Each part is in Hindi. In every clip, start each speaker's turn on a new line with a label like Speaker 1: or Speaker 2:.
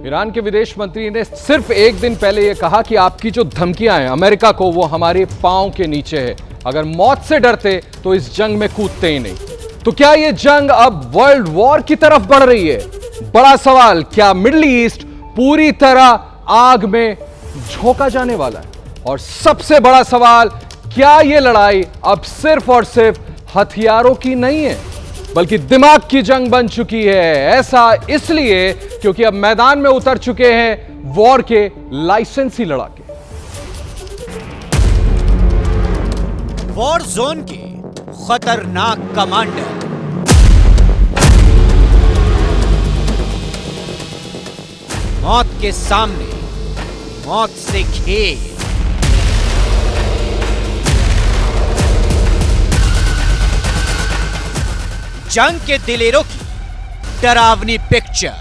Speaker 1: ईरान के विदेश मंत्री ने सिर्फ एक दिन पहले यह कहा कि आपकी जो धमकियां हैं अमेरिका को, वो हमारे पांव के नीचे है। अगर मौत से डरते तो इस जंग में कूदते ही नहीं। तो क्या यह जंग अब वर्ल्ड वॉर की तरफ बढ़ रही है? बड़ा सवाल, क्या मिडिल ईस्ट पूरी तरह आग में झोंका जाने वाला है? और सबसे बड़ा सवाल, क्या यह लड़ाई अब सिर्फ और सिर्फ हथियारों की नहीं है, बल्कि दिमाग की जंग बन चुकी है? ऐसा इसलिए क्योंकि अब मैदान में उतर चुके हैं वॉर के लाइसेंसी लड़ाके।
Speaker 2: वॉर जोन के खतरनाक कमांडर, मौत के सामने मौत से खेल, जंग के दिलेरों की डरावनी पिक्चर।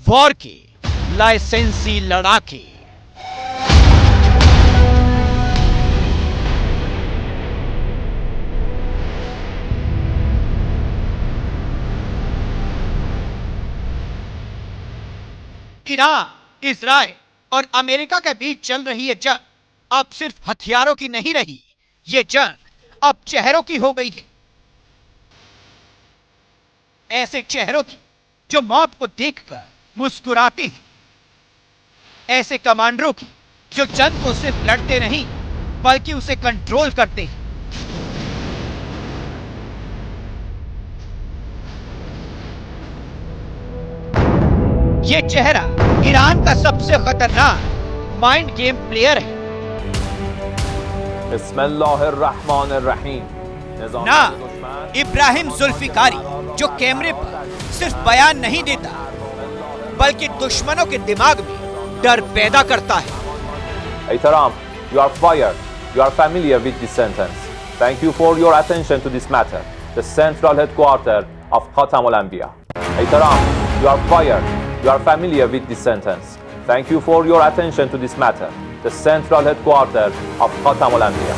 Speaker 2: वॉर के लाइसेंसी लड़ाके। ईरान, इजराइल और अमेरिका के बीच चल रही ये जंग अब सिर्फ हथियारों की नहीं रही, ये जंग अब चेहरों की हो गई है। ऐसे चेहरों की जो मौत को देखकर मुस्कुराते हैं, ऐसे कमांडरों की जो जंग को सिर्फ लड़ते नहीं बल्कि उसे कंट्रोल करते हैं। ये चेहरा ईरान का सबसे खतरनाक माइंड गेम प्लेयर है।
Speaker 3: बिस्मिल्लाहिर्रहमानिर्रहीम।
Speaker 2: ना इब्राहिम जुल्फिकारी, जो कैमरे पर सिर्फ बयान नहीं देता बल्कि दुश्मनों के दिमाग में डर पैदा करता है।
Speaker 3: Ehtaram, you are fired. You are familiar with this sentence. Thank you for your attention to this matter. The central headquarters of Khatam al-Anbiya. Ehtaram, you are fired. You are familiar with this sentence. Thank you for your attention to this matter. The central headquarters of Khatam al-Anbiya.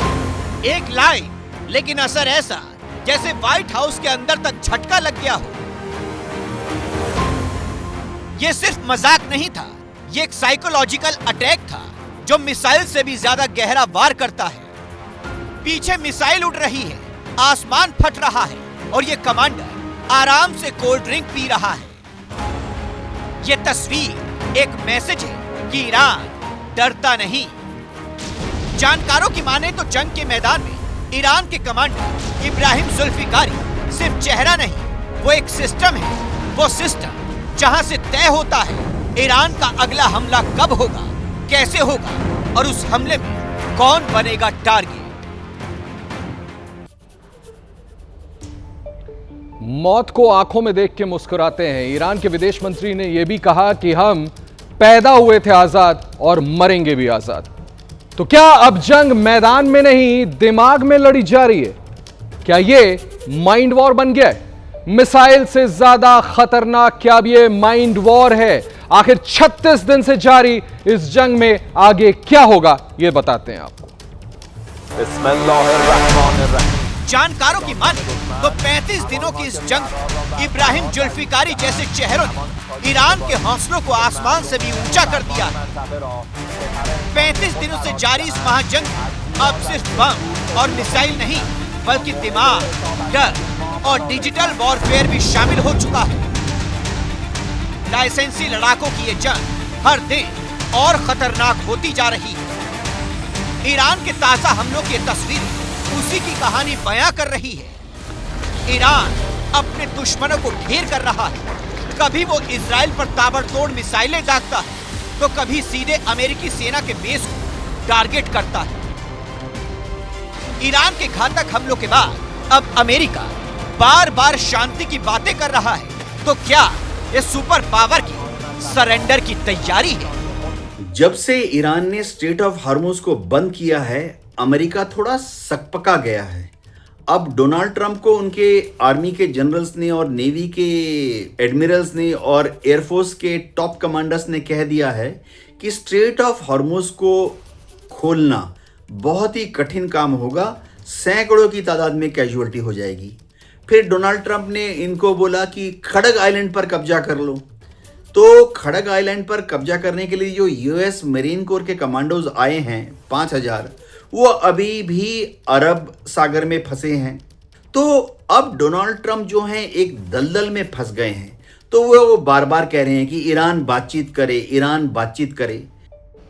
Speaker 2: एक लाइन, लेकिन असर ऐसा जैसे व्हाइट हाउस के अंदर तक झटका लग गया हो। यह सिर्फ मजाक नहीं था, यह एक साइकोलॉजिकल अटैक था जो मिसाइल से भी ज्यादा गहरा वार करता है। पीछे मिसाइल उड़ रही है, आसमान फट रहा है और यह कमांडर आराम से कोल्ड ड्रिंक पी रहा है। यह तस्वीर एक मैसेज है कि ईरान डरता नहीं। जानकारों की माने तो जंग के मैदान में ईरान के कमांडर इब्राहिम जुल्फिकारी सिर्फ चेहरा नहीं, वो एक सिस्टम है। वो सिस्टम जहां से तय होता है ईरान का अगला हमला कब होगा, कैसे होगा और उस हमले में कौन बनेगा टारगेट।
Speaker 1: मौत को आंखों में देख के मुस्कुराते हैं। ईरान के विदेश मंत्री ने यह भी कहा कि हम पैदा हुए थे आजाद और मरेंगे भी आजाद। तो क्या अब जंग मैदान में नहीं, दिमाग में लड़ी जा रही है? क्या यह माइंड वॉर बन गया है? मिसाइल से ज्यादा खतरनाक क्या अब ये माइंड वॉर है? आखिर 36 दिन से जारी इस जंग में आगे क्या होगा, ये बताते हैं आपको।
Speaker 3: बिस्मिल्लाहिर्रहमानिर्रहीम।
Speaker 2: जानकारों की माने तो 35 दिनों की इस जंग में इब्राहिम जुल्फिकारी जैसे चेहरों ने ईरान के हौसलों को आसमान से भी ऊंचा कर दिया है। 35 दिनों से जारी इस महाजंग में अब सिर्फ बम और मिसाइल नहीं बल्कि दिमाग, डर और डिजिटल वॉरफेयर भी शामिल हो चुका है। लाइसेंसी लड़ाकों की ये जंग हर दिन और खतरनाक होती जा रही है। ईरान के ताजा हमलों की तस्वीर उसी की कहानी बयां कर रही है। ईरान अपने दुश्मनों को ढेर कर रहा है। कभी वो इजराइल पर ताबड़तोड़ मिसाइलें दागता है तो कभी सीधे अमेरिकी सेना के बेस को टारगेट करता है। ईरान के घातक हमलों के बाद अब अमेरिका बार बार शांति की बातें कर रहा है। तो क्या ये सुपर पावर की सरेंडर की तैयारी है?
Speaker 4: जब से ईरान ने स्ट्रेट ऑफ हार्मुज को बंद किया है, अमेरिका थोड़ा सकपका गया है। अब डोनाल्ड ट्रंप को उनके आर्मी के जनरल्स ने और नेवी के एडमिरल्स ने और एयरफोर्स के टॉप कमांडर्स ने कह दिया है कि स्ट्रेट ऑफ हॉर्मुज को खोलना बहुत ही कठिन काम होगा, सैकड़ों की तादाद में कैजुअल्टी हो जाएगी। फिर डोनाल्ड ट्रंप ने इनको बोला कि खड़ग आइलैंड पर कब्जा कर लो। तो खड़ग आइलैंड पर कब्जा करने के लिए जो यूएस मरीन कोर के कमांडोज आए हैं 5000, वो अभी भी अरब सागर में फंसे हैं। तो अब डोनाल्ड ट्रंप जो हैं एक दलदल में फंस गए हैं। तो वो बार बार कह रहे हैं कि ईरान बातचीत करे, ईरान बातचीत करे।